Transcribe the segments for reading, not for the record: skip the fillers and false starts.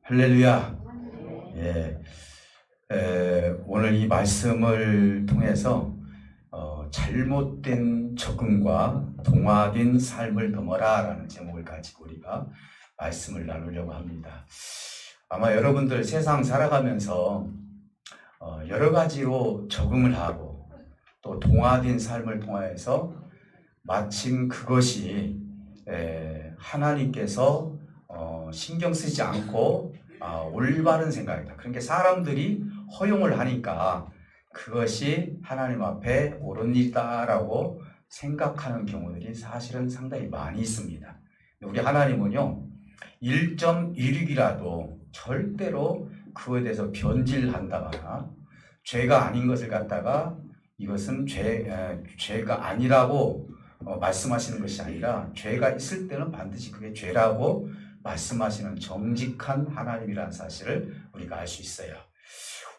할렐루야. 예, 오늘 이 말씀을 통해서 잘못된 적응과 동화된 삶을 넘어라 라는 제목을 가지고 우리가 말씀을 나누려고 합니다. 아마 여러분들 세상 살아가면서 여러 가지로 적응을 하고 또 동화된 삶을 통해서 마침 그것이 하나님께서 신경 쓰지 않고 올바른 생각이다. 그러니까 사람들이 허용을 하니까 그것이 하나님 앞에 옳은 일이다라고 생각하는 경우들이 사실은 상당히 많이 있습니다. 우리 하나님은요, 1.16이라도 절대로 그거에 대해서 변질한다거나 죄가 아닌 것을 갖다가 이것은 죄가 아니라고 말씀하시는 것이 아니라 죄가 있을 때는 반드시 그게 죄라고 말씀하시는 정직한 하나님이라는 사실을 우리가 알 수 있어요.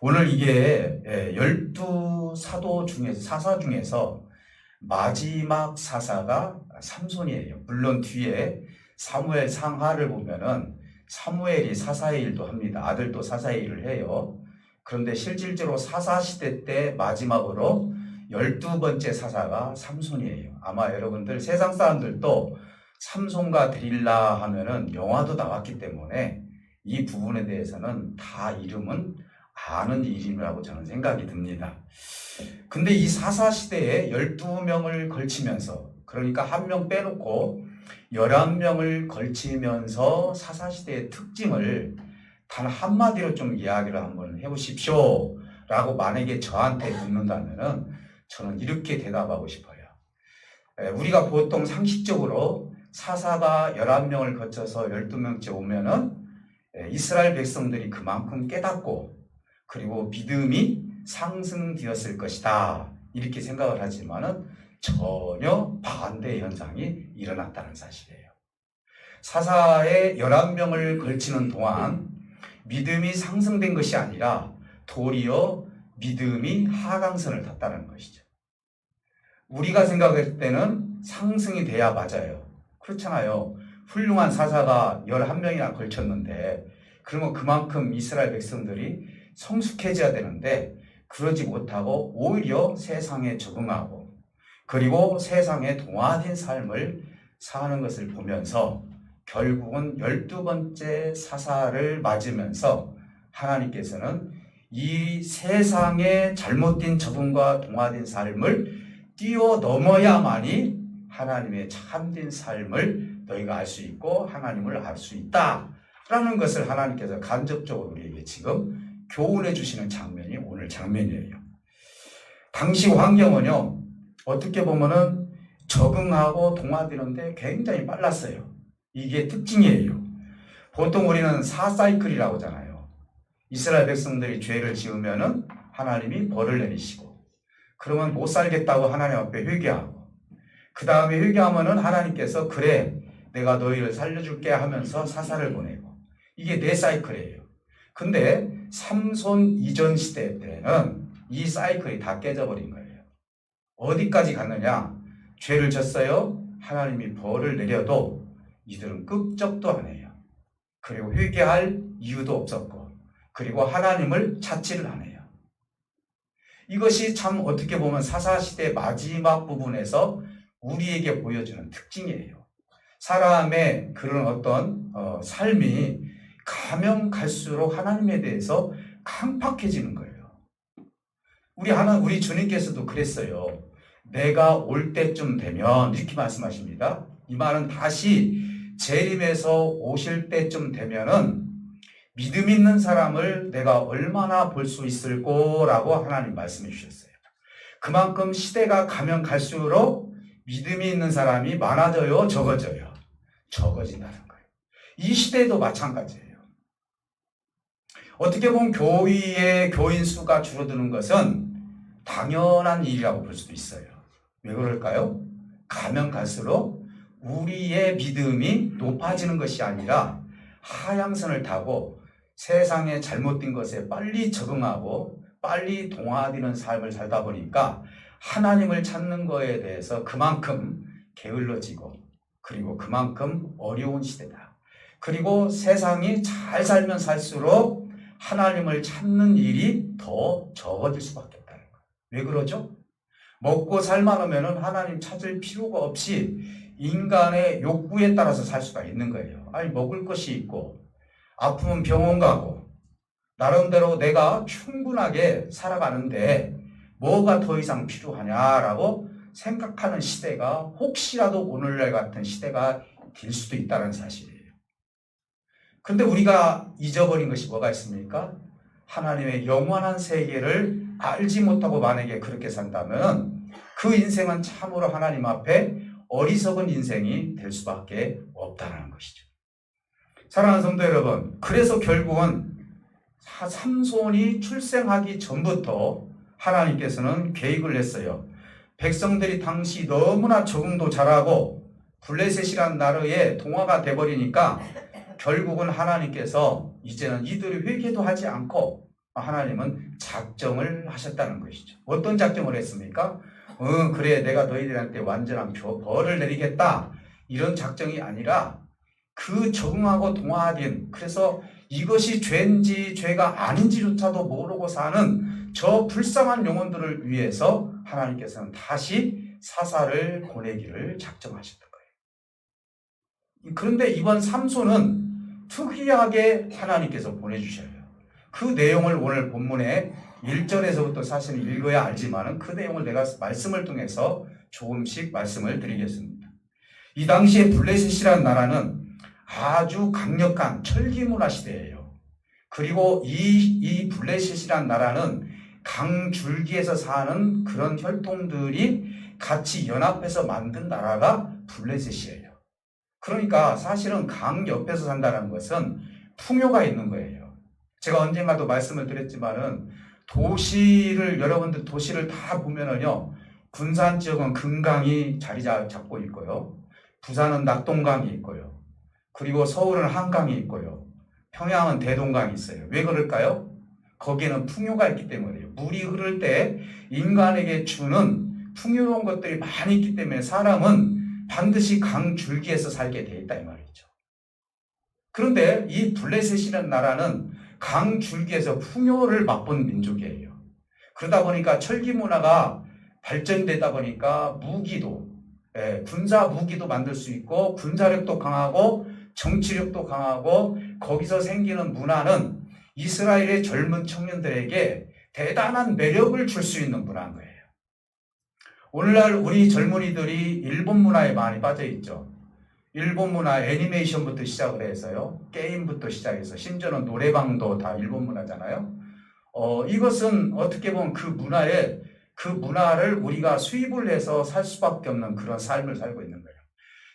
오늘 이게 12사도 중에서 사사 중에서 마지막 사사가 삼손이에요. 물론 뒤에 사무엘 상하를 보면은 사무엘이 사사의 일도 합니다. 아들도 사사의 일을 해요. 그런데 실질적으로 사사 시대 때 마지막으로 12번째 사사가 삼손이에요. 아마 여러분들 세상 사람들도 삼손과 데릴라 하면은 영화도 나왔기 때문에 이 부분에 대해서는 다 이름은 아는 이름이라고 저는 생각이 듭니다. 근데 이 사사 시대에 12명을 걸치면서, 그러니까 한 명 빼놓고 11명을 걸치면서 사사 시대의 특징을 단 한마디로 좀 이야기를 한번 해보십시오 라고 만약에 저한테 묻는다면은 저는 이렇게 대답하고 싶어요. 우리가 보통 상식적으로 사사가 11명을 거쳐서 12명째 오면은 이스라엘 백성들이 그만큼 깨닫고 그리고 믿음이 상승되었을 것이다 이렇게 생각을 하지만은 전혀 반대 현상이 일어났다는 사실이에요. 사사의 11명을 걸치는 동안 믿음이 상승된 것이 아니라 도리어 믿음이 하강선을 탔다는 것이죠. 우리가 생각할 때는 상승이 돼야 맞아요. 그렇잖아요. 훌륭한 사사가 11명이나 걸쳤는데 그러면 그만큼 이스라엘 백성들이 성숙해져야 되는데 그러지 못하고 오히려 세상에 적응하고 그리고 세상에 동화된 삶을 사는 것을 보면서 결국은 12번째 사사를 맞으면서 하나님께서는 이 세상의 잘못된 적응과 동화된 삶을 뛰어넘어야만이 하나님의 참된 삶을 너희가 알 수 있고 하나님을 알 수 있다라는 것을 하나님께서 간접적으로 우리에게 지금 교훈해 주시는 장면이 오늘 장면이에요. 당시 환경은요, 어떻게 보면은 적응하고 동화되는데 굉장히 빨랐어요. 이게 특징이에요. 보통 우리는 4사이클이라고 하잖아요. 이스라엘 백성들이 죄를 지으면은 하나님이 벌을 내리시고 그러면 못 살겠다고 하나님 앞에 회개하고 그 다음에 회개하면은 하나님께서 그래 내가 너희를 살려줄게 하면서 사사를 보내고 이게 4사이클이에요. 근데 삼손 이전 시대 때는 이 사이클이 다 깨져버린 거예요. 어디까지 갔느냐? 죄를 졌어요. 하나님이 벌을 내려도 이들은 끄적도 안 해요. 그리고 회개할 이유도 없었고 그리고 하나님을 찾지를 안 해요. 이것이 참 어떻게 보면 사사시대 마지막 부분에서 우리에게 보여주는 특징이에요. 사람의 그런 어떤 삶이 가면 갈수록 하나님에 대해서 강팍해지는 거예요. 우리 주님께서도 그랬어요. 내가 올 때쯤 되면 이렇게 말씀하십니다. 이 말은 다시 재림에서 오실 때쯤 되면은 믿음 있는 사람을 내가 얼마나 볼 수 있을 거라고 하나님 말씀해 주셨어요. 그만큼 시대가 가면 갈수록 믿음이 있는 사람이 많아져요, 적어져요? 적어진다는 거예요. 이 시대도 마찬가지예요. 어떻게 보면 교회의 교인 수가 줄어드는 것은 당연한 일이라고 볼 수도 있어요. 왜 그럴까요? 가면 갈수록 우리의 믿음이 높아지는 것이 아니라 하향선을 타고 세상의 잘못된 것에 빨리 적응하고 빨리 동화되는 삶을 살다 보니까 하나님을 찾는 것에 대해서 그만큼 게을러지고 그리고 그만큼 어려운 시대다. 그리고 세상이 잘 살면 살수록 하나님을 찾는 일이 더 적어질 수밖에 없다는 거예요. 왜 그러죠? 먹고 살만하면 하나님 찾을 필요가 없이 인간의 욕구에 따라서 살 수가 있는 거예요. 아니, 먹을 것이 있고 아프면 병원 가고 나름대로 내가 충분하게 살아가는데 뭐가 더 이상 필요하냐라고 생각하는 시대가 혹시라도 오늘날 같은 시대가 될 수도 있다는 사실이에요. 근데 우리가 잊어버린 것이 뭐가 있습니까? 하나님의 영원한 세계를 알지 못하고 만약에 그렇게 산다면 그 인생은 참으로 하나님 앞에 어리석은 인생이 될 수밖에 없다는 것이죠. 사랑하는 성도 여러분, 그래서 결국은 삼손이 출생하기 전부터 하나님께서는 계획을 냈어요. 백성들이 당시 너무나 적응도 잘하고 블레셋이라는 나라의 동화가 돼버리니까 결국은 하나님께서 이제는 이들이 회개도 하지 않고 하나님은 작정을 하셨다는 것이죠. 어떤 작정을 했습니까? 그래, 내가 너희들한테 완전한 벌을 내리겠다. 이런 작정이 아니라 그 적응하고 동화된, 그래서 이것이 죄인지 죄가 아닌지조차도 모르고 사는 저 불쌍한 영혼들을 위해서 하나님께서는 다시 사사를 보내기를 작정하셨던 거예요. 그런데 이번 삼손은 특이하게 하나님께서 보내주셔요. 그 내용을 오늘 본문에 1절에서부터 사실은 읽어야 알지만 그 내용을 내가 말씀을 통해서 조금씩 말씀을 드리겠습니다. 이 당시에 블레셋이라는 나라는 아주 강력한 철기문화 시대예요. 그리고 이 블레셋이라는 나라는 강줄기에서 사는 그런 혈통들이 같이 연합해서 만든 나라가 블레셋이에요. 그러니까 사실은 강 옆에서 산다는 것은 풍요가 있는 거예요. 제가 언젠가도 말씀을 드렸지만은 여러분들 도시를 다 보면은요, 군산 지역은 금강이 자리 잡고 있고요. 부산은 낙동강이 있고요. 그리고 서울은 한강이 있고요. 평양은 대동강이 있어요. 왜 그럴까요? 거기에는 풍요가 있기 때문이에요. 물이 흐를 때 인간에게 주는 풍요로운 것들이 많이 있기 때문에 사람은 반드시 강 줄기에서 살게 돼 있다 이 말이죠. 그런데 이 블레셋이라는 나라는 강 줄기에서 풍요를 맛본 민족이에요. 그러다 보니까 철기 문화가 발전되다 보니까 무기도, 군사 무기도 만들 수 있고 군사력도 강하고 정치력도 강하고 거기서 생기는 문화는 이스라엘의 젊은 청년들에게 대단한 매력을 줄 수 있는 문화인 거예요. 오늘날 우리 젊은이들이 일본 문화에 많이 빠져 있죠. 일본 문화 애니메이션부터 시작을 해서요. 게임부터 시작해서 심지어는 노래방도 다 일본 문화잖아요. 이것은 어떻게 보면 그 문화를 우리가 수입을 해서 살 수밖에 없는 그런 삶을 살고 있는 거예요.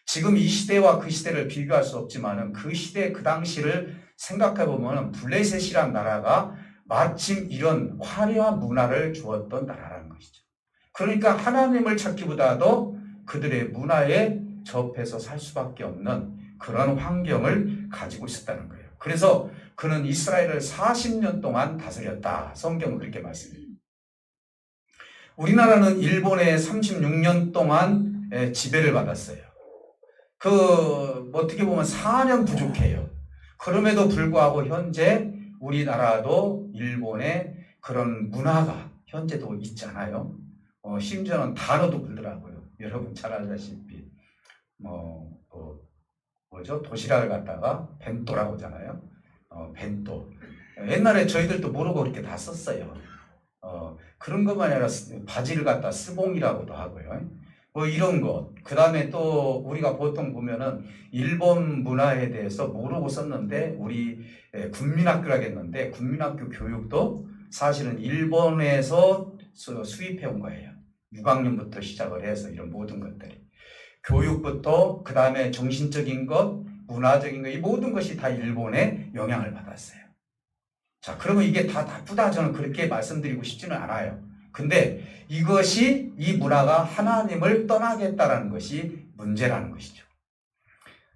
지금 이 시대와 그 시대를 비교할 수 없지만은 그 시대 그 당시를 생각해 보면은 블레셋이란 나라가 마침 이런 화려한 문화를 주었던 나라라는 것이죠. 그러니까 하나님을 찾기보다도 그들의 문화에 접해서 살 수밖에 없는 그런 환경을 가지고 있었다는 거예요. 그래서 그는 이스라엘을 40년 동안 다스렸다. 성경은 그렇게 말씀해요. 우리나라는 일본에 36년 동안 지배를 받았어요. 어떻게 보면 4년 부족해요. 그럼에도 불구하고 현재 우리나라도 일본의 그런 문화가 현재도 있잖아요. 심지어는 단어도 불더라고요. 여러분 잘 알다시피 도시락을 갖다가 벤또라고 하잖아요. 벤또. 옛날에 저희들도 모르고 그렇게 다 썼어요. 그런 것만 아니라 바지를 갖다 스봉이라고도 하고요. 이런 것. 그 다음에 또 우리가 보통 보면은 일본 문화에 대해서 모르고 썼는데 우리 군민학교라겠는데 군민학교 교육도 사실은 일본에서 수입해 온 거예요. 6학년부터 시작을 해서 이런 모든 것들이. 교육부터 그 다음에 정신적인 것, 문화적인 것, 이 모든 것이 다 일본의 영향을 받았어요. 자, 그러면 이게 다 나쁘다 저는 그렇게 말씀드리고 싶지는 않아요. 근데 이 문화가 하나님을 떠나겠다라는 것이 문제라는 것이죠.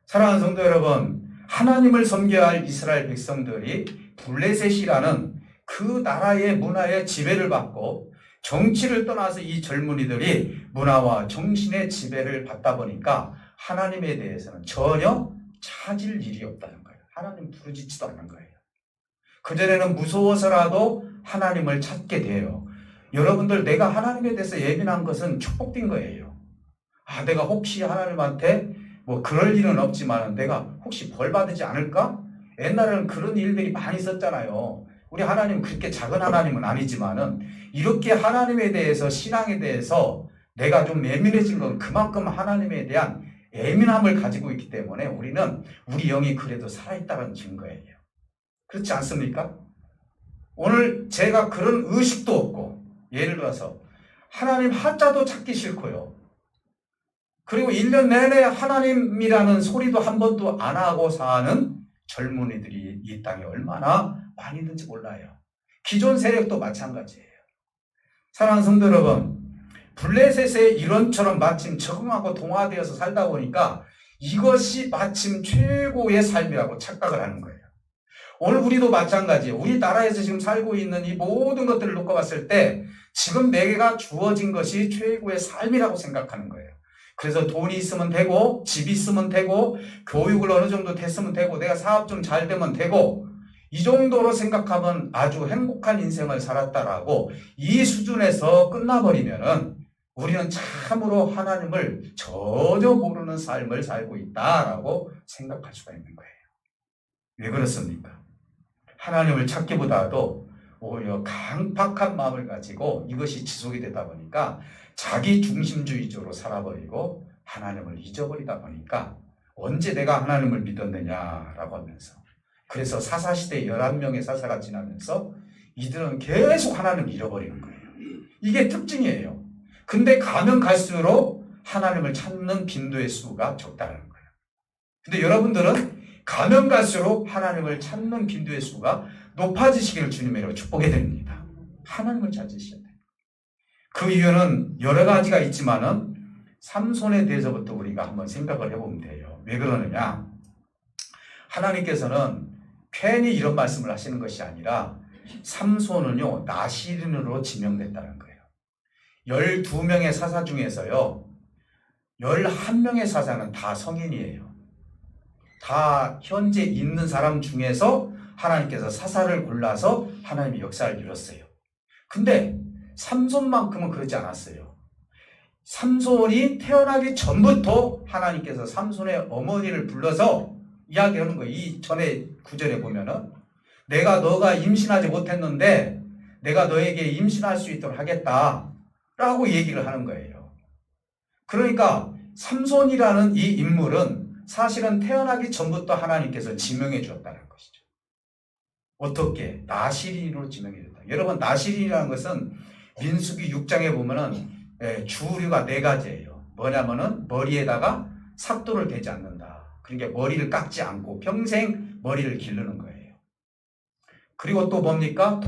사랑하는 성도 여러분, 하나님을 섬겨야 할 이스라엘 백성들이 블레셋이라는 그 나라의 문화에 지배를 받고 정치를 떠나서 이 젊은이들이 문화와 정신의 지배를 받다 보니까 하나님에 대해서는 전혀 찾을 일이 없다는 거예요. 하나님 부르짖지도 않는 거예요. 그전에는 무서워서라도 하나님을 찾게 돼요. 여러분들, 내가 하나님에 대해서 예민한 것은 축복된 거예요. 내가 혹시 하나님한테 뭐 그럴 일은 없지만 내가 혹시 벌 받지 않을까? 옛날에는 그런 일들이 많이 있었잖아요. 우리 하나님 그렇게 작은 하나님은 아니지만은 이렇게 하나님에 대해서, 신앙에 대해서 내가 좀 예민해진 건 그만큼 하나님에 대한 예민함을 가지고 있기 때문에 우리는 우리 영이 그래도 살아있다는 증거예요. 그렇지 않습니까? 오늘 제가 그런 의식도 없고, 예를 들어서 하나님 한자도 찾기 싫고요. 그리고 1년 내내 하나님이라는 소리도 한 번도 안 하고 사는 젊은이들이 이 땅에 얼마나 많이 있는지 몰라요. 기존 세력도 마찬가지예요. 사랑하는 성도 여러분, 블레셋의 이론처럼 마침 적응하고 동화되어서 살다 보니까 이것이 마침 최고의 삶이라고 착각을 하는 거예요. 오늘 우리도 마찬가지예요. 우리나라에서 지금 살고 있는 이 모든 것들을 놓고 봤을 때 지금 내가 주어진 것이 최고의 삶이라고 생각하는 거예요. 그래서 돈이 있으면 되고, 집이 있으면 되고, 교육을 어느 정도 됐으면 되고, 내가 사업 좀 잘 되면 되고, 이 정도로 생각하면 아주 행복한 인생을 살았다라고 이 수준에서 끝나버리면은 우리는 참으로 하나님을 전혀 모르는 삶을 살고 있다라고 생각할 수가 있는 거예요. 왜 그렇습니까? 하나님을 찾기보다도 오히려 강팍한 마음을 가지고 이것이 지속이 되다 보니까 자기 중심주의적으로 살아버리고 하나님을 잊어버리다 보니까 언제 내가 하나님을 믿었느냐라고 하면서, 그래서 사사시대 11명의 사사가 지나면서 이들은 계속 하나님을 잃어버리는 거예요. 이게 특징이에요. 근데 가면 갈수록 하나님을 찾는 빈도의 수가 적다는 거예요. 근데 여러분들은 가면 갈수록 하나님을 찾는 빈도의 수가 높아지시기를 주님으로 축복해 드립니다. 하나님을 찾으셔야 돼요. 그 이유는 여러 가지가 있지만은 삼손에 대해서부터 우리가 한번 생각을 해보면 돼요. 왜 그러느냐? 하나님께서는 괜히 이런 말씀을 하시는 것이 아니라 삼손은요, 나시린으로 지명됐다는 거예요. 12명의 사사 중에서요, 11명의 사사는 다 성인이에요. 다 현재 있는 사람 중에서 하나님께서 사사를 골라서 하나님의 역사를 이뤘어요. 근데 삼손만큼은 그러지 않았어요. 삼손이 태어나기 전부터 하나님께서 삼손의 어머니를 불러서 이야기하는 거예요. 이 전에 구절에 보면은 내가 너가 임신하지 못했는데 내가 너에게 임신할 수 있도록 하겠다라고 얘기를 하는 거예요. 그러니까 삼손이라는 이 인물은 사실은 태어나기 전부터 하나님께서 지명해 주었다는 것이죠. 어떻게? 나시린으로 지명해 줬다. 여러분, 나시린이라는 것은 민수기 6장에 보면은 주류가 4가지예요. 뭐냐면은 머리에다가 삭도를 대지 않는다. 그러니까 머리를 깎지 않고 평생 머리를 기르는 거예요. 그리고 또 뭡니까?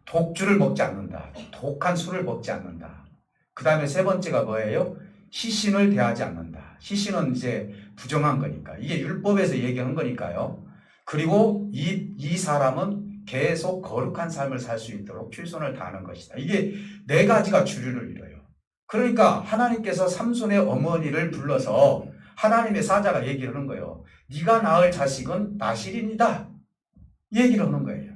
독주를 먹지 않는다. 독한 술을 먹지 않는다. 그 다음에 3번째가 뭐예요? 시신을 대하지 않는다. 시신은 이제 부정한 거니까. 이게 율법에서 얘기한 거니까요. 그리고 이 사람은 계속 거룩한 삶을 살 수 있도록 최선을 다하는 것이다. 이게 4가지가 주류를 이뤄요. 그러니까 하나님께서 삼손의 어머니를 불러서 하나님의 사자가 얘기를 하는 거예요. 네가 낳을 자식은 나시린이다. 얘기를 하는 거예요.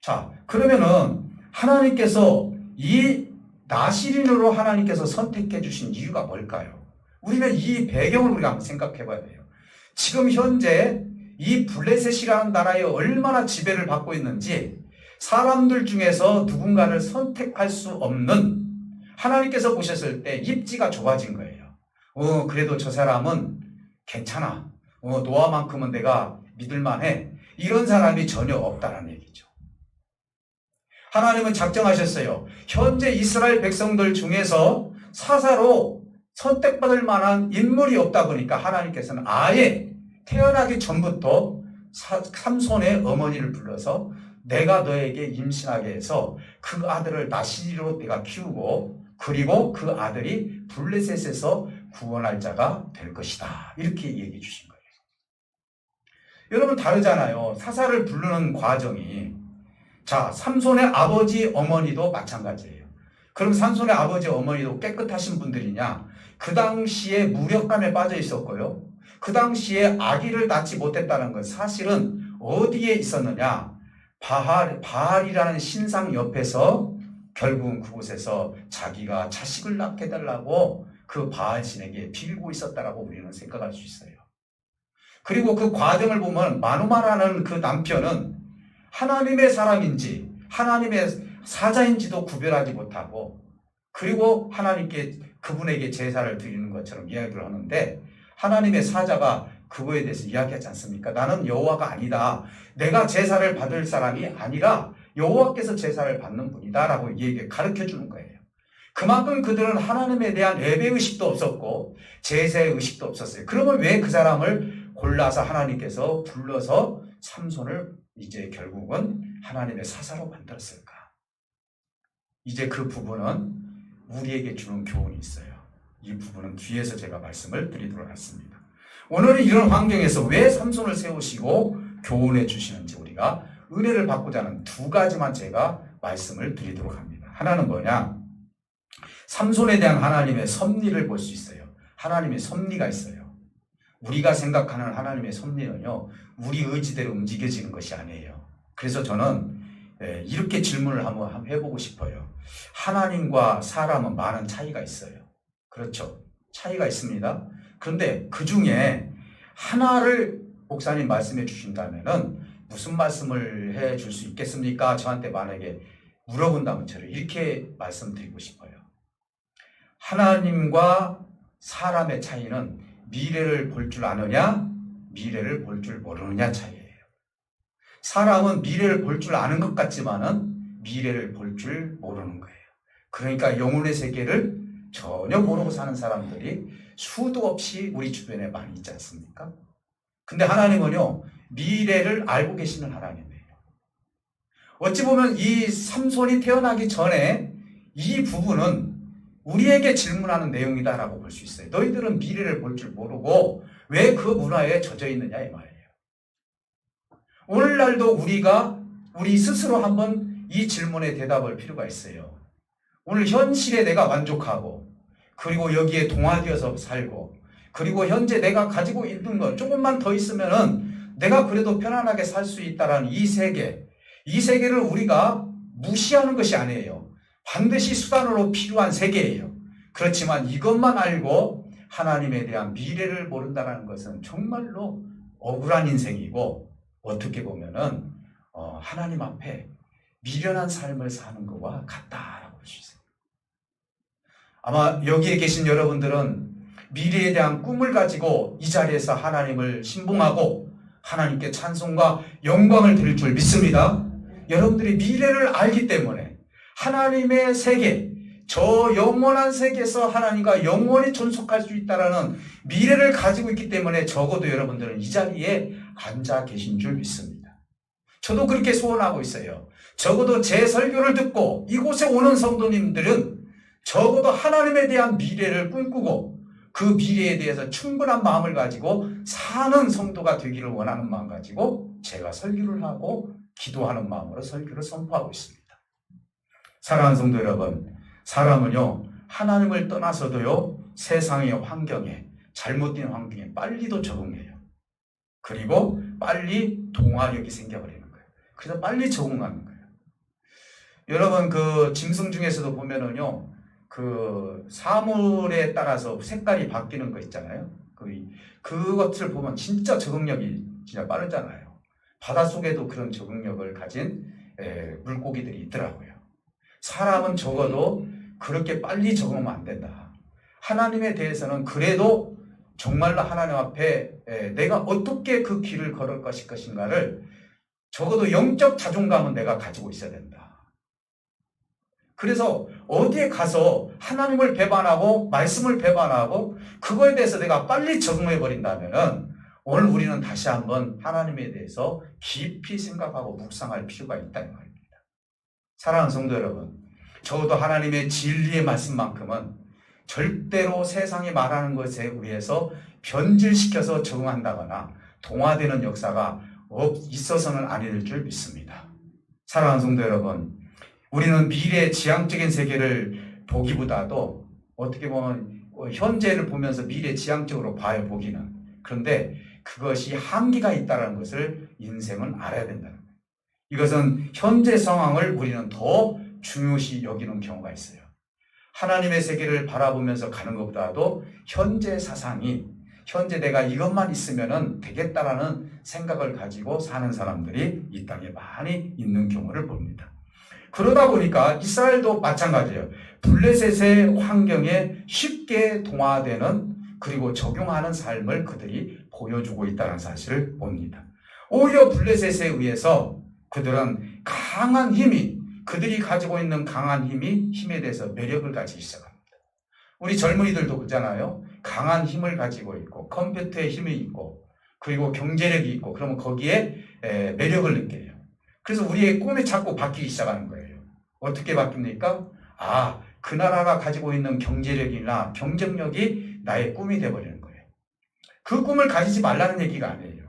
자, 그러면은 하나님께서 이 나시린으로 하나님께서 선택해 주신 이유가 뭘까요? 우리는 이 배경을 우리가 한번 생각해 봐야 돼요. 지금 현재 이 블레셋이라는 나라에 얼마나 지배를 받고 있는지 사람들 중에서 누군가를 선택할 수 없는, 하나님께서 보셨을 때 입지가 좁아진 거예요. 그래도 저 사람은 괜찮아. 노아만큼은 내가 믿을만해. 이런 사람이 전혀 없다는 얘기죠. 하나님은 작정하셨어요. 현재 이스라엘 백성들 중에서 사사로 선택받을 만한 인물이 없다 보니까 하나님께서는 아예 태어나기 전부터 삼손의 어머니를 불러서 내가 너에게 임신하게 해서 그 아들을 나시리로 내가 키우고, 그리고 그 아들이 블레셋에서 구원할 자가 될 것이다. 이렇게 얘기해 주신 거예요. 여러분, 다르잖아요. 사사를 부르는 과정이. 자, 삼손의 아버지 어머니도 마찬가지예요. 그럼 삼손의 아버지 어머니도 깨끗하신 분들이냐? 그 당시에 무력감에 빠져 있었고요. 그 당시에 아기를 낳지 못했다는 건 사실은 어디에 있었느냐? 바알이라는 신상 옆에서 결국은 그곳에서 자기가 자식을 낳게 해달라고 그 바알 신에게 빌고 있었다라고 우리는 생각할 수 있어요. 그리고 그 과정을 보면 마누마라는 그 남편은 하나님의 사람인지 하나님의 사자인지도 구별하지 못하고, 그리고 하나님께 그분에게 제사를 드리는 것처럼 이야기를 하는데 하나님의 사자가 그거에 대해서 이야기하지 않습니까? 나는 여호와가 아니다. 내가 제사를 받을 사람이 아니라 여호와께서 제사를 받는 분이다 라고 얘기 가르쳐 주는 거예요. 그만큼 그들은 하나님에 대한 예배의식도 없었고 제사의식도 없었어요. 그러면 왜 그 사람을 골라서 하나님께서 불러서 삼손을 이제 결국은 하나님의 사사로 만들었을까? 이제 그 부분은 우리에게 주는 교훈이 있어요. 이 부분은 뒤에서 제가 말씀을 드리도록 하겠습니다. 오늘은 이런 환경에서 왜 삼손을 세우시고 교훈해 주시는지 우리가 은혜를 받고자 하는 두 가지만 제가 말씀을 드리도록 합니다. 하나는 뭐냐? 삼손에 대한 하나님의 섭리를 볼 수 있어요. 하나님의 섭리가 있어요. 우리가 생각하는 하나님의 섭리는요, 우리 의지대로 움직여지는 것이 아니에요. 그래서 저는 이렇게 질문을 한번 해보고 싶어요. 하나님과 사람은 많은 차이가 있어요. 그렇죠? 차이가 있습니다. 그런데 그 중에 하나를 목사님 말씀해 주신다면은 무슨 말씀을 해 줄 수 있겠습니까? 저한테 만약에 물어본다면 저를 이렇게 말씀드리고 싶어요. 하나님과 사람의 차이는 미래를 볼 줄 아느냐, 미래를 볼 줄 모르느냐 차이예요. 사람은 미래를 볼 줄 아는 것 같지만은 미래를 볼 줄 모르는 거예요. 그러니까 영혼의 세계를 전혀 모르고 사는 사람들이 수도 없이 우리 주변에 많이 있지 않습니까? 근데 하나님은요, 미래를 알고 계시는 하나님이에요. 어찌 보면 이 삼손이 태어나기 전에 이 부분은 우리에게 질문하는 내용이다라고 볼 수 있어요. 너희들은 미래를 볼 줄 모르고 왜 그 문화에 젖어 있느냐 이 말이에요. 오늘날도 우리가 우리 스스로 한번 이 질문에 대답할 필요가 있어요. 오늘 현실에 내가 만족하고, 그리고 여기에 동화되어서 살고, 그리고 현재 내가 가지고 있는 것 조금만 더 있으면은 내가 그래도 편안하게 살 수 있다라는 이 세계를 우리가 무시하는 것이 아니에요. 반드시 수단으로 필요한 세계예요. 그렇지만 이것만 알고 하나님에 대한 미래를 모른다는 것은 정말로 억울한 인생이고, 어떻게 보면은 하나님 앞에 미련한 삶을 사는 것과 같다라고 볼 수 있어요. 아마 여기에 계신 여러분들은 미래에 대한 꿈을 가지고 이 자리에서 하나님을 신봉하고 하나님께 찬송과 영광을 드릴 줄 믿습니다. 여러분들이 미래를 알기 때문에 하나님의 세계, 저 영원한 세계에서 하나님과 영원히 존속할 수 있다는 미래를 가지고 있기 때문에 적어도 여러분들은 이 자리에 앉아 계신 줄 믿습니다. 저도 그렇게 소원하고 있어요. 적어도 제 설교를 듣고 이곳에 오는 성도님들은 적어도 하나님에 대한 미래를 꿈꾸고 그 미래에 대해서 충분한 마음을 가지고 사는 성도가 되기를 원하는 마음 가지고 제가 설교를 하고 기도하는 마음으로 설교를 선포하고 있습니다. 사랑하는 성도 여러분, 사람은요, 하나님을 떠나서도요, 세상의 환경에, 잘못된 환경에 빨리도 적응해요. 그리고 빨리 동화력이 생겨버리는 거예요. 그래서 빨리 적응하는 거예요. 여러분, 그 짐승 중에서도 보면은요, 그 사물에 따라서 색깔이 바뀌는 거 있잖아요. 그것을 보면 진짜 적응력이 진짜 빠르잖아요. 바닷속에도 그런 적응력을 가진 물고기들이 있더라고요. 사람은 적어도 그렇게 빨리 적응하면 안 된다. 하나님에 대해서는 그래도 정말로 하나님 앞에 내가 어떻게 그 길을 걸을 것인가를 적어도 영적 자존감은 내가 가지고 있어야 된다. 그래서 어디에 가서 하나님을 배반하고 말씀을 배반하고 그거에 대해서 내가 빨리 적응해 버린다면은 오늘 우리는 다시 한번 하나님에 대해서 깊이 생각하고 묵상할 필요가 있다는 말입니다. 사랑하는 성도 여러분, 적어도 하나님의 진리의 말씀만큼은 절대로 세상이 말하는 것에 의해서 변질시켜서 적응한다거나 동화되는 역사가 있어서는 아닐 줄 믿습니다. 사랑하는 성도 여러분, 우리는 미래의 지향적인 세계를 보기보다도 어떻게 보면 현재를 보면서 미래 지향적으로 봐요, 보기는. 그런데 그것이 한계가 있다는 것을 인생은 알아야 된다는 거예요. 이것은 현재 상황을 우리는 더 중요시 여기는 경우가 있어요. 하나님의 세계를 바라보면서 가는 것보다도 현재 사상이 현재 내가 이것만 있으면 되겠다라는 생각을 가지고 사는 사람들이 이 땅에 많이 있는 경우를 봅니다. 그러다 보니까 이스라엘도 마찬가지예요. 블레셋의 환경에 쉽게 동화되는 그리고 적용하는 삶을 그들이 보여주고 있다는 사실을 봅니다. 오히려 블레셋에 의해서 그들은 강한 힘이 그들이 가지고 있는 강한 힘에 대해서 매력을 가지기 시작합니다. 우리 젊은이들도 그렇잖아요. 강한 힘을 가지고 있고 컴퓨터의 힘이 있고 그리고 경제력이 있고 그러면 거기에 매력을 느껴요. 그래서 우리의 꿈이 자꾸 바뀌기 시작하는 거예요. 어떻게 바뀝니까? 그 나라가 가지고 있는 경제력이나 경쟁력이 나의 꿈이 되어버리는 거예요. 그 꿈을 가지지 말라는 얘기가 아니에요.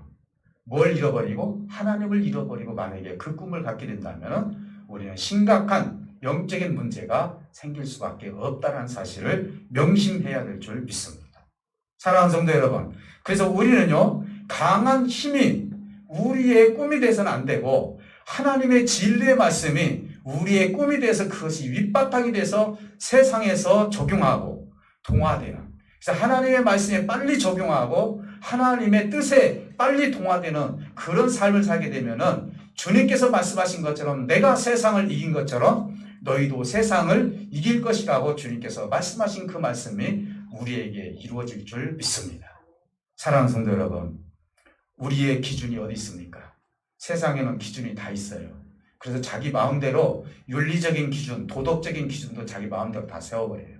뭘 잃어버리고? 하나님을 잃어버리고 만약에 그 꿈을 갖게 된다면 우리는 심각한 영적인 문제가 생길 수밖에 없다는 사실을 명심해야 될 줄 믿습니다. 사랑하는 성도 여러분, 그래서 우리는요, 강한 힘이 우리의 꿈이 돼서는 안 되고 하나님의 진리의 말씀이 우리의 꿈이 돼서 그것이 윗바탕이 돼서 세상에서 적용하고 동화되는, 그래서 하나님의 말씀에 빨리 적용하고 하나님의 뜻에 빨리 동화되는 그런 삶을 살게 되면은 주님께서 말씀하신 것처럼 내가 세상을 이긴 것처럼 너희도 세상을 이길 것이라고 주님께서 말씀하신 그 말씀이 우리에게 이루어질 줄 믿습니다. 사랑하는 성도 여러분, 우리의 기준이 어디 있습니까? 세상에는 기준이 다 있어요. 그래서 자기 마음대로 윤리적인 기준, 도덕적인 기준도 자기 마음대로 다 세워버려요.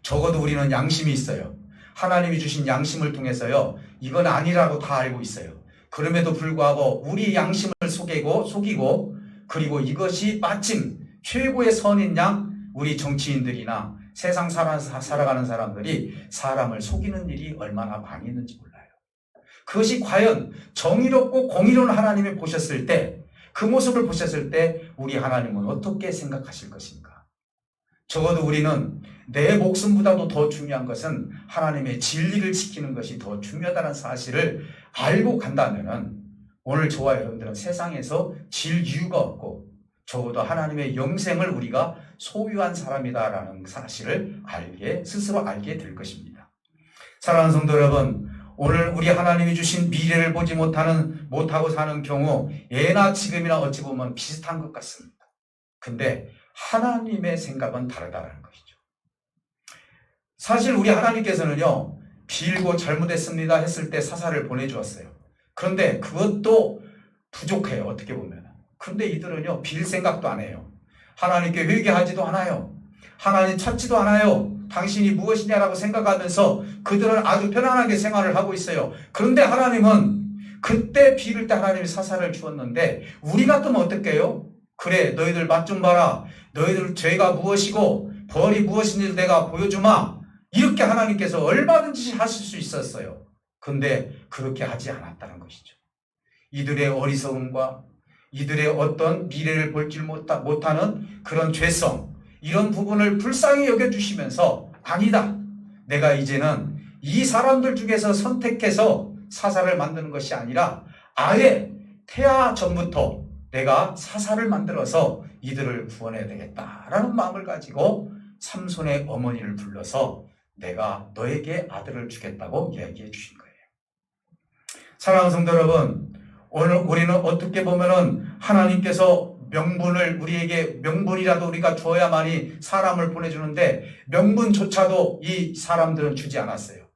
적어도 우리는 양심이 있어요. 하나님이 주신 양심을 통해서요, 이건 아니라고 다 알고 있어요. 그럼에도 불구하고 우리 양심을 속이고 그리고 이것이 마침 최고의 선인 양 우리 정치인들이나 세상 살아가는 사람들이 사람을 속이는 일이 얼마나 많이 있는지 몰라요. 그것이 과연 정의롭고 공의로운 하나님이 보셨을 때, 그 모습을 보셨을 때 우리 하나님은 어떻게 생각하실 것인가? 적어도 우리는 내 목숨보다도 더 중요한 것은 하나님의 진리를 지키는 것이 더 중요하다는 사실을 알고 간다면 오늘 저와 여러분들은 세상에서 질 이유가 없고 적어도 하나님의 영생을 우리가 소유한 사람이다라는 사실을 스스로 알게 될 것입니다. 사랑하는 성도 여러분, 오늘 우리 하나님이 주신 미래를 보지 못하고 사는 경우 예나 지금이나 어찌 보면 비슷한 것 같습니다. 근데 하나님의 생각은 다르다는 것이죠. 사실 우리 하나님께서는요, 빌고 잘못했습니다 했을 때 사사를 보내주었어요. 그런데 그것도 부족해요, 어떻게 보면. 그런데 이들은요, 빌 생각도 안 해요. 하나님께 회개하지도 않아요. 하나님 찾지도 않아요. 당신이 무엇이냐라고 생각하면서 그들은 아주 편안하게 생활을 하고 있어요. 그런데 하나님은 그때 빌을 때 하나님이 사사를 주었는데 우리 같으면 어떻게 해요? 그래, 너희들 맛 좀 봐라. 너희들 죄가 무엇이고 벌이 무엇인지 내가 보여주마. 이렇게 하나님께서 얼마든지 하실 수 있었어요. 근데 그렇게 하지 않았다는 것이죠. 이들의 어리석음과 이들의 어떤 미래를 볼 줄 못하는 그런 죄성, 이런 부분을 불쌍히 여겨주시면서 아니다, 내가 이제는 이 사람들 중에서 선택해서 사사를 만드는 것이 아니라 아예 태아 전부터 내가 사사를 만들어서 이들을 구원해야 되겠다라는 마음을 가지고 삼손의 어머니를 불러서 내가 너에게 아들을 주겠다고 이야기해 주신 거예요. 사랑하는 성도 여러분, 오늘 우리는 어떻게 보면은 하나님께서 우리에게 명분이라도 우리가 주어야만이 사람을 보내주는데 명분조차도 이 사람들은 주지 않았어요.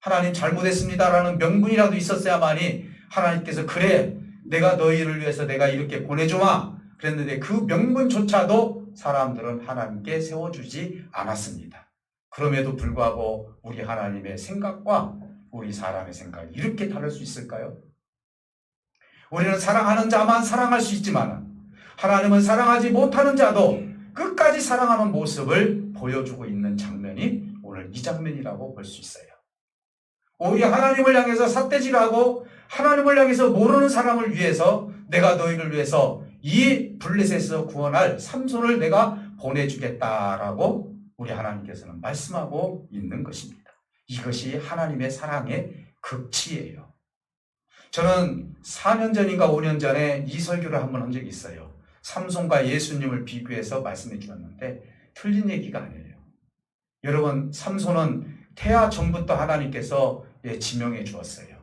하나님 잘못했습니다라는 명분이라도 있었어야만이 하나님께서 그래, 내가 너희를 위해서 내가 이렇게 보내주마 그랬는데 그 명분조차도 사람들은 하나님께 세워주지 않았습니다. 그럼에도 불구하고 우리 하나님의 생각과 우리 사람의 생각이 이렇게 다를 수 있을까요? 우리는 사랑하는 자만 사랑할 수 있지만 하나님은 사랑하지 못하는 자도 끝까지 사랑하는 모습을 보여주고 있는 장면이 오늘 이 장면이라고 볼 수 있어요. 오히려 하나님을 향해서 삿대질하고 하나님을 향해서 모르는 사람을 위해서 내가 너희를 위해서 이 블레셋에서 구원할 삼손을 내가 보내주겠다라고 우리 하나님께서는 말씀하고 있는 것입니다. 이것이 하나님의 사랑의 극치예요. 저는 4년 전인가 5년 전에 이 설교를 한번 한 적이 있어요. 삼손과 예수님을 비교해서 말씀해 주었는데 틀린 얘기가 아니에요. 여러분, 삼손은 태아 전부터 하나님께서 지명해 주었어요.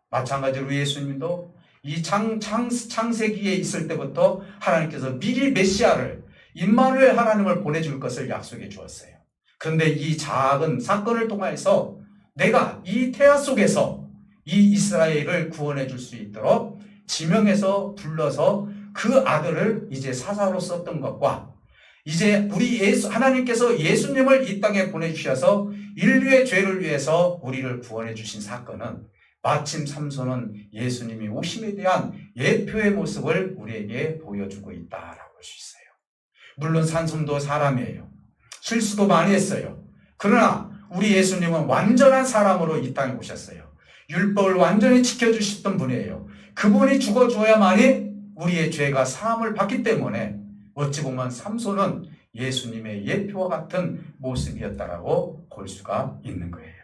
마찬가지로 예수님도 이 창세기에 있을 때부터 하나님께서 미리 메시아를, 임마누엘 하나님을 보내줄 것을 약속해 주었어요. 그런데 이 작은 사건을 통해서 내가 이 태아 속에서 이 이스라엘을 구원해 줄 수 있도록 지명해서 불러서 그 아들을 이제 사사로 썼던 것과 이제 우리 하나님께서 예수님을 이 땅에 보내주셔서 인류의 죄를 위해서 우리를 구원해 주신 사건은 마침 삼손은 예수님이 오심에 대한 예표의 모습을 우리에게 보여주고 있다라고 할 수 있어요. 물론 삼손도 사람이에요. 실수도 많이 했어요. 그러나 우리 예수님은 완전한 사람으로 이 땅에 오셨어요. 율법을 완전히 지켜주셨던 분이에요. 그분이 죽어줘야만이 우리의 죄가 사함을 받기 때문에 어찌 보면 삼손은 예수님의 예표와 같은 모습이었다라고 볼 수가 있는 거예요.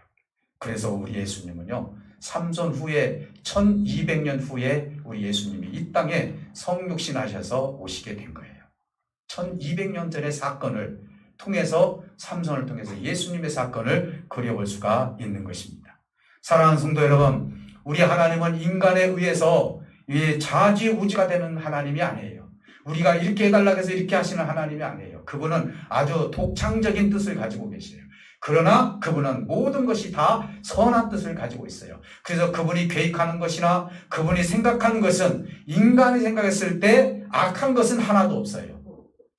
그래서 우리 예수님은요, 삼손 후에 1200년 후에 우리 예수님이 이 땅에 성육신하셔서 오시게 된 거예요. 1200년 전의 사건을 통해서, 삼손을 통해서 예수님의 사건을 그려볼 수가 있는 것입니다. 사랑하는 성도 여러분, 우리 하나님은 인간에 의해서 좌지우지가 되는 하나님이 아니에요. 우리가 이렇게 해달라고 해서 이렇게 하시는 하나님이 아니에요. 그분은 아주 독창적인 뜻을 가지고 계세요. 그러나 그분은 모든 것이 다 선한 뜻을 가지고 있어요. 그래서 그분이 계획하는 것이나 그분이 생각하는 것은, 인간이 생각했을 때 악한 것은 하나도 없어요.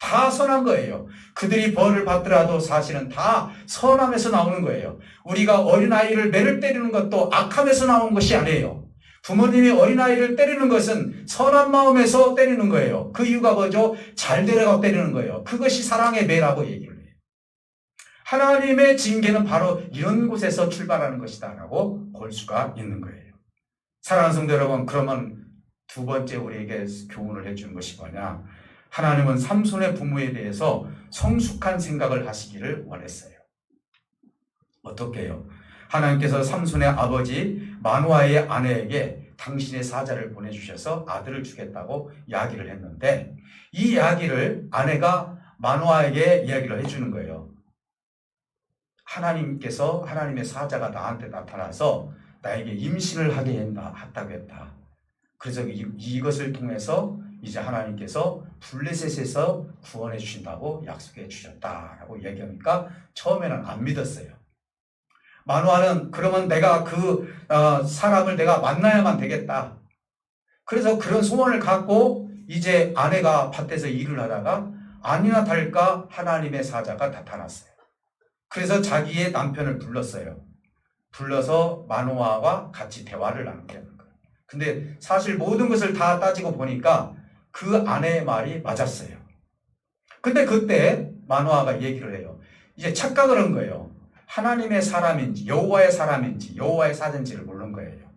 다 선한 거예요. 그들이 벌을 받더라도 사실은 다 선함에서 나오는 거예요. 우리가 어린아이를 매를 때리는 것도 악함에서 나온 것이 아니에요. 부모님이 어린아이를 때리는 것은 선한 마음에서 때리는 거예요. 그 이유가 뭐죠? 잘 되라고 때리는 거예요. 그것이 사랑의 매라고 얘기를 해요. 하나님의 징계는 바로 이런 곳에서 출발하는 것이다 라고 볼 수가 있는 거예요. 사랑하는 성도 여러분, 그러면 두 번째 우리에게 교훈을 해주는 것이 뭐냐? 하나님은 삼손의 부모에 대해서 성숙한 생각을 하시기를 원했어요. 어떻게 해요? 하나님께서 삼손의 아버지 마누아의 아내에게 당신의 사자를 보내주셔서 아들을 주겠다고 이야기를 했는데, 이 이야기를 아내가 마누아에게 이야기를 해주는 거예요. 하나님께서, 하나님의 사자가 나한테 나타나서 나에게 임신을 하게 했다고 했다. 그래서 이것을 통해서 이제 하나님께서 블레셋에서 구원해 주신다고 약속해 주셨다라고 얘기하니까 처음에는 안 믿었어요. 마누아는 그러면 내가 그 사람을 내가 만나야만 되겠다. 그래서 그런 소원을 갖고 이제 아내가 밭에서 일을 하다가 아니나 다를까 하나님의 사자가 나타났어요. 그래서 자기의 남편을 불렀어요. 불러서 마누아와 같이 대화를 나누게 하는 거예요. 근데 사실 모든 것을 다 따지고 보니까 그 아내의 말이 맞았어요. 근데 그때 마누아가 얘기를 해요. 이제 착각을 한 거예요. 하나님의 사람인지 여호와의 사람인지 여호와의 사자인지를 모르는 거예요.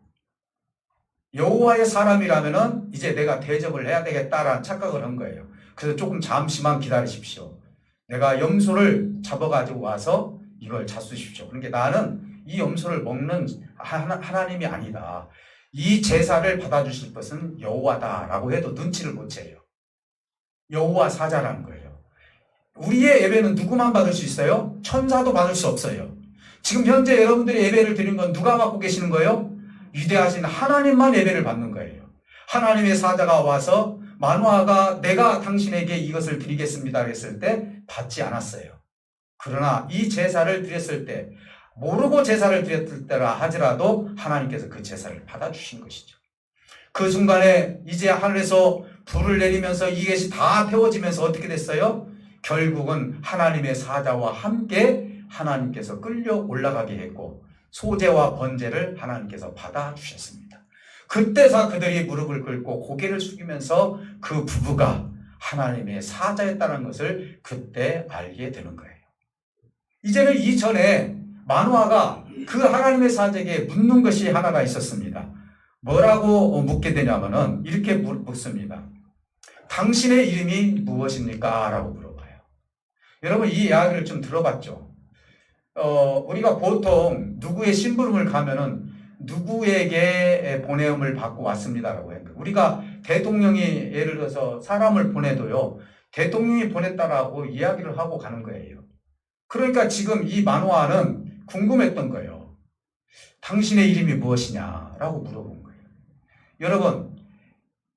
여호와의 사람이라면은 이제 내가 대접을 해야 되겠다라는 착각을 한 거예요. 그래서 조금 잠시만 기다리십시오. 내가 염소를 잡아가지고 와서 이걸 잡수십시오. 그러니까 나는 이 염소를 먹는 하나님이 아니다. 이 제사를 받아주실 것은 여호와다라고 해도 눈치를 못 채요. 여호와 사자라는 거예요. 우리의 예배는 누구만 받을 수 있어요? 천사도 받을 수 없어요. 지금 현재 여러분들이 예배를 드리는 건 누가 받고 계시는 거예요? 위대하신 하나님만 예배를 받는 거예요. 하나님의 사자가 와서 마누아가 내가 당신에게 이것을 드리겠습니다 했을 때 받지 않았어요. 그러나 이 제사를 드렸을 때, 모르고 제사를 드렸을 때라 하더라도 하나님께서 그 제사를 받아주신 것이죠. 그 순간에 이제 하늘에서 불을 내리면서 이것이 다 태워지면서 어떻게 됐어요? 결국은 하나님의 사자와 함께 하나님께서 끌려 올라가게 했고 소제와 번제를 하나님께서 받아주셨습니다. 그때서 그들이 무릎을 꿇고 고개를 숙이면서 그 부부가 하나님의 사자였다는 것을 그때 알게 되는 거예요. 이제는 이전에 마누아가 그 하나님의 사자에게 묻는 것이 하나가 있었습니다. 뭐라고 묻게 되냐면은 이렇게 묻습니다. 당신의 이름이 무엇입니까? 라고 물어봐요. 여러분 이 이야기를 좀 들어봤죠? 우리가 보통 누구의 심부름을 가면은 누구에게 보내음을 받고 왔습니다라고 해요. 우리가 대통령이 예를 들어서 사람을 보내도요, 대통령이 보냈다라고 이야기를 하고 가는 거예요. 그러니까 지금 이 만화는 궁금했던 거예요. 당신의 이름이 무엇이냐라고 물어본 거예요. 여러분,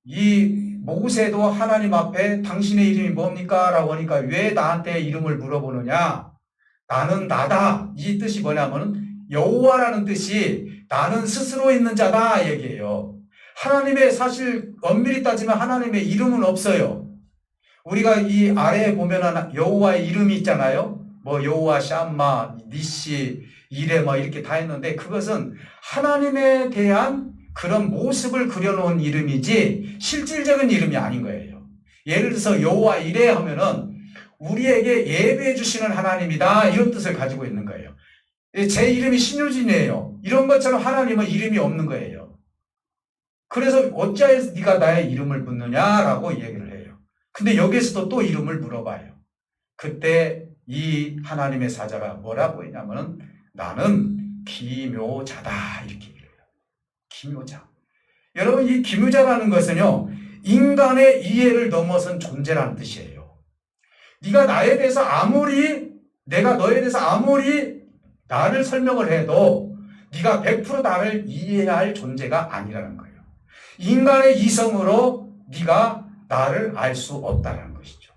이 모세도 하나님 앞에 당신의 이름이 뭡니까? 라고 하니까 왜 나한테 이름을 물어보느냐? 나는 나다. 이 뜻이 뭐냐면 여호와라는 뜻이 나는 스스로 있는 자다 얘기예요. 하나님의 사실 엄밀히 따지면 하나님의 이름은 없어요. 우리가 이 아래에 보면은 여호와의 이름이 있잖아요. 뭐 여호와 샴마, 니시, 이레 뭐 이렇게 다 있는데 그것은 하나님에 대한 그런 모습을 그려놓은 이름이지 실질적인 이름이 아닌 거예요. 예를 들어서 여호와 이레 하면은 우리에게 예배해 주시는 하나님이다 이런 뜻을 가지고 있는 거예요. 제 이름이 신유진이에요. 이런 것처럼 하나님은 이름이 없는 거예요. 그래서 어찌하여서 네가 나의 이름을 묻느냐라고 얘기를 해요. 근데 여기에서도 또 이름을 물어봐요. 그때 이 하나님의 사자가 뭐라고 했냐면은 나는 기묘자다 이렇게 얘기해요. 기묘자. 여러분 이 기묘자라는 것은요 인간의 이해를 넘어선 존재라는 뜻이에요. 네가 나에 대해서 내가 너에 대해서 아무리 나를 설명을 해도 네가 100% 나를 이해할 존재가 아니라는 거예요. 인간의 이성으로 네가 나를 알 수 없다는 것이죠.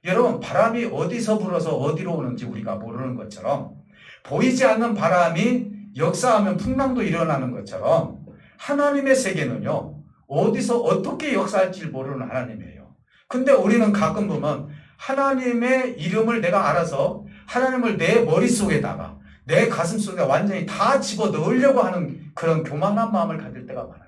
여러분 바람이 어디서 불어서 어디로 오는지 우리가 모르는 것처럼 보이지 않는 바람이 역사하면 풍랑도 일어나는 것처럼 하나님의 세계는요 어디서 어떻게 역사할지 모르는 하나님이에요. 근데 우리는 가끔 보면 하나님의 이름을 내가 알아서 하나님을 내 머릿속에다가 내 가슴속에 완전히 다 집어넣으려고 하는 그런 교만한 마음을 가질 때가 많아요.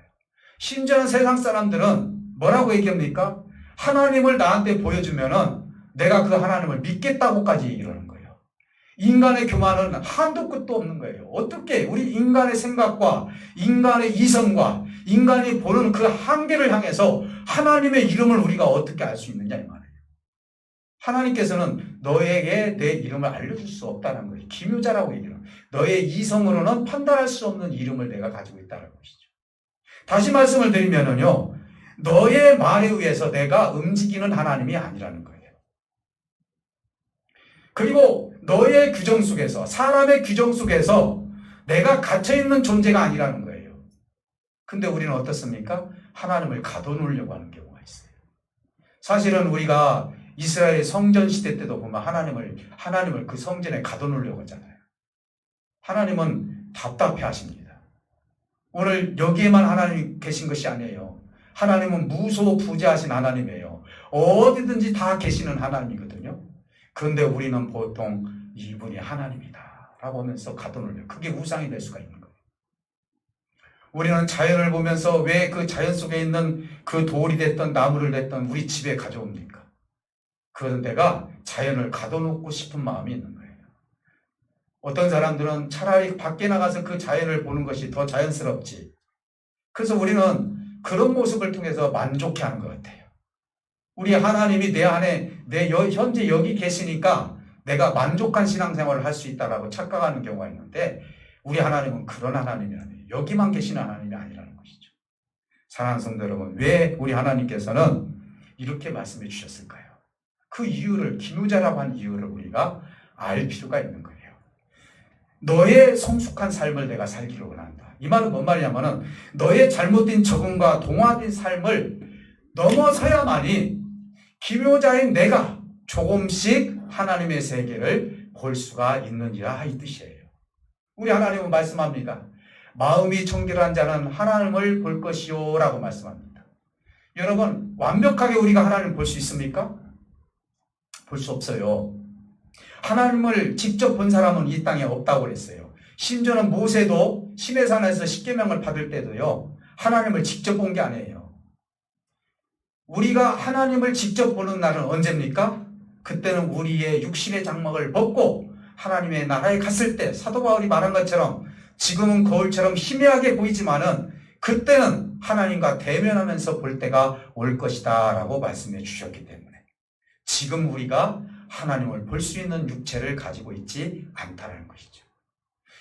심지어는 세상 사람들은 뭐라고 얘기합니까? 하나님을 나한테 보여주면은 내가 그 하나님을 믿겠다고까지 이러는 거예요. 인간의 교만은 한도 끝도 없는 거예요. 어떻게 우리 인간의 생각과 인간의 이성과 인간이 보는 그 한계를 향해서 하나님의 이름을 우리가 어떻게 알 수 있느냐 이 말이에요. 하나님께서는 너에게 내 이름을 알려줄 수 없다는 거예요. 기묘자라고 얘기해요. 너의 이성으로는 판단할 수 없는 이름을 내가 가지고 있다는 것이죠. 다시 말씀을 드리면은요, 너의 말에 의해서 내가 움직이는 하나님이 아니라는 거예요. 그리고 너의 규정 속에서, 사람의 규정 속에서 내가 갇혀있는 존재가 아니라는 거예요. 근데 우리는 어떻습니까? 하나님을 가둬놓으려고 하는 경우가 있어요. 사실은 우리가 이스라엘 성전 시대 때도 보면 하나님을 그 성전에 가둬놓으려고 하잖아요. 하나님은 답답해 하십니다. 오늘 여기에만 하나님이 계신 것이 아니에요. 하나님은 무소부재하신 하나님이에요. 어디든지 다 계시는 하나님이거든요. 그런데 우리는 보통 이분이 하나님이다 라고 하면서 가둬놓으려고. 그게 우상이 될 수가 있는 거예요. 우리는 자연을 보면서 왜 그 자연 속에 있는 그 돌이 됐던 나무를 됐던 우리 집에 가져옵니까? 그런 데가 자연을 가둬놓고 싶은 마음이 있는 거예요. 어떤 사람들은 차라리 밖에 나가서 그 자연을 보는 것이 더 자연스럽지. 그래서 우리는 그런 모습을 통해서 만족해하는 것 같아요. 우리 하나님이 내 안에 현재 여기 계시니까 내가 만족한 신앙생활을 할 수 있다라고 착각하는 경우가 있는데 우리 하나님은 그런 하나님이 아니에요. 여기만 계시는 하나님이 아니라는 것이죠. 사랑하는 성도 여러분, 왜 우리 하나님께서는 이렇게 말씀해 주셨을까요? 그 이유를, 기묘자라고 한 이유를 우리가 알 필요가 있는 거예요. 너의 성숙한 삶을 내가 살기를 원한다. 이 말은 뭔 말이냐면은 너의 잘못된 적응과 동화된 삶을 넘어서야만이 기묘자인 내가 조금씩 하나님의 세계를 볼 수가 있느니라 이 뜻이에요. 우리 하나님은 말씀합니다. 마음이 청결한 자는 하나님을 볼 것이요 라고 말씀합니다. 여러분 완벽하게 우리가 하나님을 볼 수 있습니까? 볼 수 없어요. 하나님을 직접 본 사람은 이 땅에 없다고 그랬어요. 심지어는 모세도 시내산에서 십계명을 받을 때도요. 하나님을 직접 본 게 아니에요. 우리가 하나님을 직접 보는 날은 언제입니까? 그때는 우리의 육신의 장막을 벗고 하나님의 나라에 갔을 때 사도 바울이 말한 것처럼 지금은 거울처럼 희미하게 보이지만은 그때는 하나님과 대면하면서 볼 때가 올 것이다 라고 말씀해 주셨기 때문에 지금 우리가 하나님을 볼 수 있는 육체를 가지고 있지 않다는 것이죠.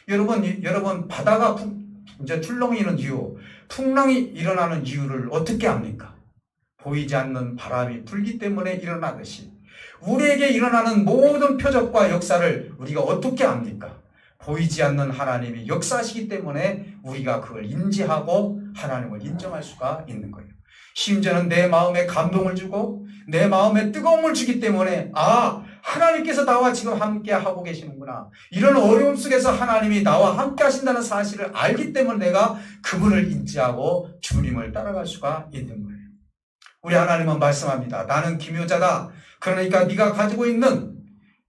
여러분 바다가 이제 출렁이는 이유, 풍랑이 일어나는 이유를 어떻게 압니까? 보이지 않는 바람이 불기 때문에 일어나듯이 우리에게 일어나는 모든 표적과 역사를 우리가 어떻게 압니까? 보이지 않는 하나님이 역사하시기 때문에 우리가 그걸 인지하고 하나님을 인정할 수가 있는 거예요. 심지어는 내 마음에 감동을 주고 내 마음에 뜨거움을 주기 때문에 하나님께서 나와 지금 함께 하고 계시는구나. 이런 어려움 속에서 하나님이 나와 함께 하신다는 사실을 알기 때문에 내가 그분을 인지하고 주님을 따라갈 수가 있는 거예요. 우리 하나님은 말씀합니다. 나는 기묘자다. 그러니까 네가 가지고 있는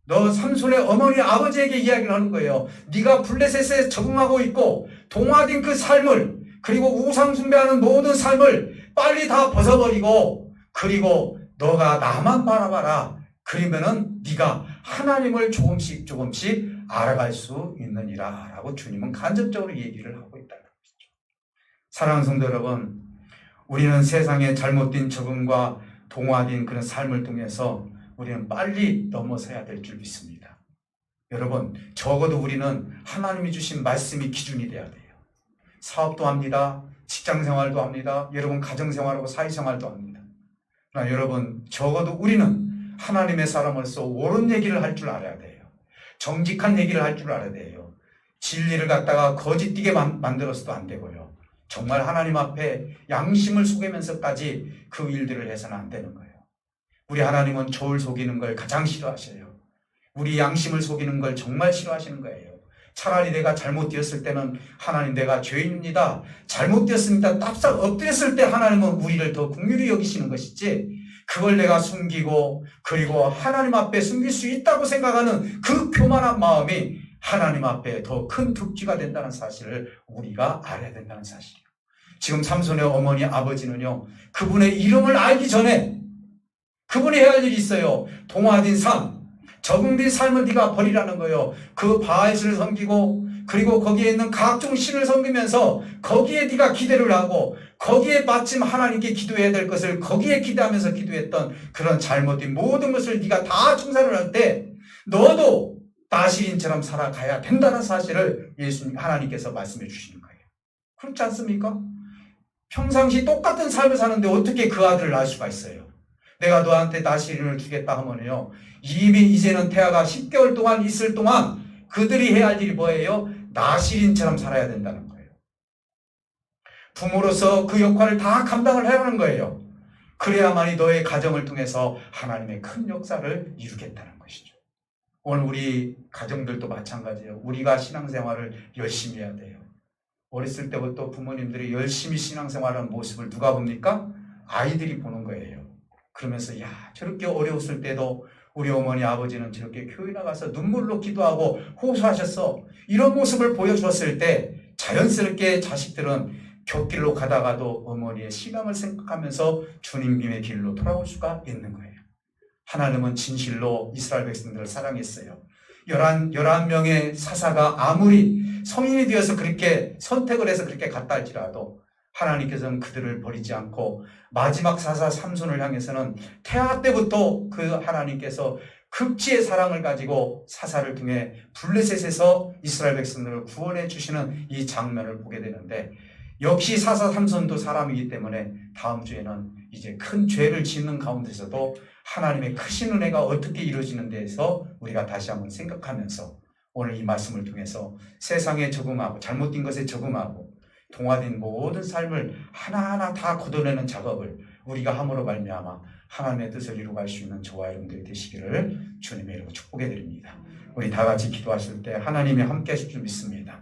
너 삼손의 어머니 아버지에게 이야기를 하는 거예요. 네가 블레셋에 적응하고 있고 동화된 그 삶을 그리고 우상 숭배하는 모든 삶을 빨리 다 벗어버리고 그리고 너가 나만 바라봐라. 그러면은 네가 하나님을 조금씩 알아갈 수 있느니라 라고 주님은 간접적으로 얘기를 하고 있다는 것이죠. 사랑하는 성도 여러분, 우리는 세상의 잘못된 적응과 동화된 그런 삶을 통해서 우리는 빨리 넘어서야 될 줄 믿습니다. 여러분, 적어도 우리는 하나님이 주신 말씀이 기준이 돼야 돼요. 사업도 합니다. 직장생활도 합니다. 여러분 가정생활하고 사회생활도 합니다. 그러나 여러분 적어도 우리는 하나님의 사람으로서 옳은 얘기를 할 줄 알아야 돼요. 정직한 얘기를 할 줄 알아야 돼요. 진리를 갖다가 거짓되게 만들어서도 안 되고요. 정말 하나님 앞에 양심을 속이면서까지 그 일들을 해서는 안 되는 거예요. 우리 하나님은 저를 속이는 걸 가장 싫어하셔요. 우리 양심을 속이는 걸 정말 싫어하시는 거예요. 차라리 내가 잘못되었을 때는 하나님 내가 죄인입니다. 잘못되었습니다. 딱딱 엎드렸을 때 하나님은 우리를 더 긍휼히 여기시는 것이지 그걸 내가 숨기고 그리고 하나님 앞에 숨길 수 있다고 생각하는 그 교만한 마음이 하나님 앞에 더 큰 득지가 된다는 사실을 우리가 알아야 된다는 사실이에요. 지금 삼손의 어머니 아버지는요. 그분의 이름을 알기 전에 그분이 해야 할 일이 있어요. 동화된 삶, 적응된 삶을 네가 버리라는 거예요. 그 바알신을 섬기고 그리고 거기에 있는 각종 신을 섬기면서 거기에 네가 기대를 하고 거기에 마침 하나님께 기도해야 될 것을 거기에 기대하면서 기도했던 그런 잘못된 모든 것을 네가 다 충사를 할 때 너도 나시린처럼 살아가야 된다는 사실을 예수님 하나님께서 말씀해 주시는 거예요. 그렇지 않습니까? 평상시 똑같은 삶을 사는데 어떻게 그 아들을 낳을 수가 있어요? 내가 너한테 나시린을 주겠다 하면요. 이미 이제는 태아가 10개월 동안 있을 동안 그들이 해야 할 일이 뭐예요? 나시린처럼 살아야 된다는 거예요. 부모로서 그 역할을 다 감당을 해야 하는 거예요. 그래야만이 너의 가정을 통해서 하나님의 큰 역사를 이루겠다는 것이죠. 오늘 우리 가정들도 마찬가지예요. 우리가 신앙생활을 열심히 해야 돼요. 어렸을 때부터 부모님들이 열심히 신앙생활하는 모습을 누가 봅니까? 아이들이 보는 거예요. 그러면서 저렇게 어려웠을 때도 우리 어머니 아버지는 저렇게 교회 나가서 눈물로 기도하고 호소하셨어. 이런 모습을 보여주었을 때 자연스럽게 자식들은 곁길로 가다가도 어머니의 시감을 생각하면서 주님의 길로 돌아올 수가 있는 거예요. 하나님은 진실로 이스라엘 백성들을 사랑했어요. 11명의 사사가 아무리 성인이 되어서 그렇게 선택을 해서 그렇게 갔다 할지라도 하나님께서는 그들을 버리지 않고 마지막 사사 삼손을 향해서는 태아 때부터 그 하나님께서 극지의 사랑을 가지고 사사를 통해 블레셋에서 이스라엘 백성들을 구원해 주시는 이 장면을 보게 되는데 역시 사사 삼손도 사람이기 때문에 다음 주에는 이제 큰 죄를 짓는 가운데서도 하나님의 크신 은혜가 어떻게 이루어지는 데에서 우리가 다시 한번 생각하면서 오늘 이 말씀을 통해서 세상에 적응하고 잘못된 것에 적응하고 동화된 모든 삶을 하나하나 다 걷어내는 작업을 우리가 함으로 말미암아 하나님의 뜻을 이루어갈 수 있는 저와 여러분들이 되시기를 주님의 이름으로 축복해 드립니다. 우리 다 같이 기도하실 때 하나님이 함께 하실 줄 믿습니다.